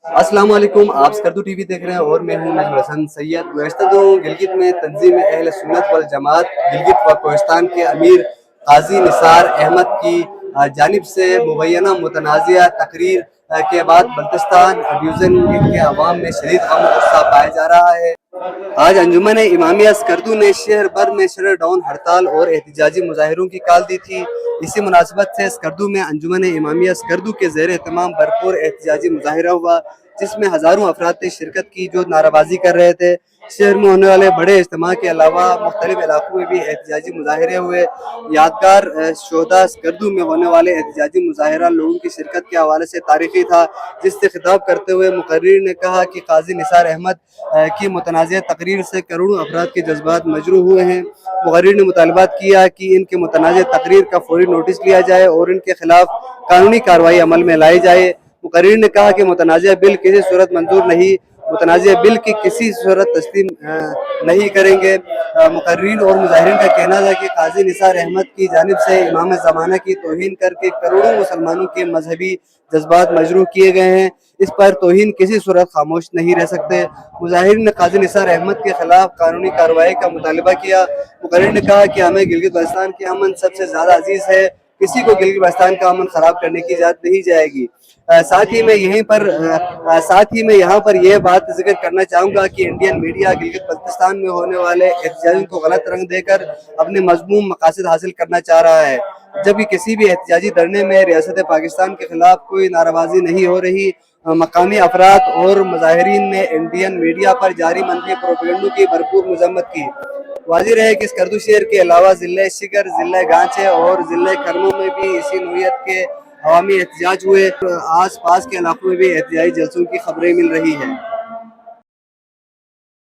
अस्सलाम वालेकुम, आप स्कर्दू टीवी देख रहे हैं और मैं हूं नजमुल हसन सैयद। गुज़श्ता दिनों गिलगित में तंजीम अहल सुन्नत वल जमात गिलगित व कोहिस्तान के अमीर काजी निसार अहमद की जानिब से मुबैना मुतनाज़िया तकरीर के बाद बल्तिस्तान डिवीज़न के अवाम में शदीद गम और गुस्सा पाया जा रहा है। आज अंजुमन इमामिया स्कर्दू ने शहर भर में शटर डाउन हड़ताल और एहतजाजी मुजाहिरों की कॉल दी थी। इसी मुनासबत से स्कर्दू में अंजुमन इमामिया स्कर्दू के ज़ेर एहतमाम भरपूर एहतजाजी मुजाहिरा हुआ, जिसमें हज़ारों अफराद ने शिरकत की जो नाराबाजी कर रहे थे। शहर में होने वाले बड़े इज्तिमा के अलावा मुख्तलिफ इलाकों में भी एहतजाजी मुजाहिरे हुए। यादगार शोहदा स्कर्दू में होने वाले एहतजाजी मुजाहिरा लोगों की शिरकत के हवाले से तारीखी था, जिससे खिताब करते हुए मुकर्रिर ने कहा कि काजी निसार अहमद की मुतनाज़िया तकरीर से करोड़ों अफराद के जज्बात मजरूह हुए हैं। मुकर्रिर ने मुतालबात किया कि इनके मुतनाज़िया तकरीर का फौरी नोटिस लिया जाए और इनके खिलाफ कानूनी कार्रवाई अमल में लाई जाए। मुकर्रिर ने कहा कि मुतनाज़िया बिल किसी सूरत मंजूर नहीं, मुतनाज़िया बिल की किसी सूरत तस्लीम नहीं करेंगे। मुकर्रिरीन और मुजाहिरीन का कहना था कि काजी निसार अहमद की जानिब से इमाम ज़माना की तौहीन करके करोड़ों मुसलमानों के मजहबी जज्बात मजरूह किए गए हैं। इस पर तौहीन किसी सूरत खामोश नहीं रह सकते। मुजाहिरीन ने काजी निसार अहमद के खिलाफ कानूनी कार्रवाई का मुतालबा किया। मुकर्रिर ने कहा कि हमें गिलगित बल्तिस्तान की अमन सबसे ज़्यादा अजीज़ है, किसी को गिलगित बल्तिस्तान का अमन ख़राब करने की इजाज़त नहीं जाएगी। साथ ही मैं यहाँ पर यह बात जिक्र करना चाहूँगा कि इंडियन मीडिया गिलगित बल्तिस्तान में होने वाले एहतजाजों को गलत रंग देकर अपने मज़मूम मकासद हासिल करना चाह रहा है, जबकि किसी भी एहतजाजी धरने में रियासत पाकिस्तान के खिलाफ कोई नाराबाजी नहीं हो रही। मकामी अफराद और मुजाहिरीन ने इंडियन मीडिया पर जारी मनफी प्रोपेगेंडा की भरपूर मजम्मत की। वाज़ेह रहे कि स्कर्दू शहर के अलावा ज़िले शिकर, ज़िले गांचे और ज़िले करमो में भी इसी नौइयत के अवामी एहतजाज हुए। आस पास के इलाकों में भी एहतजाजी जलसों की खबरें मिल रही है।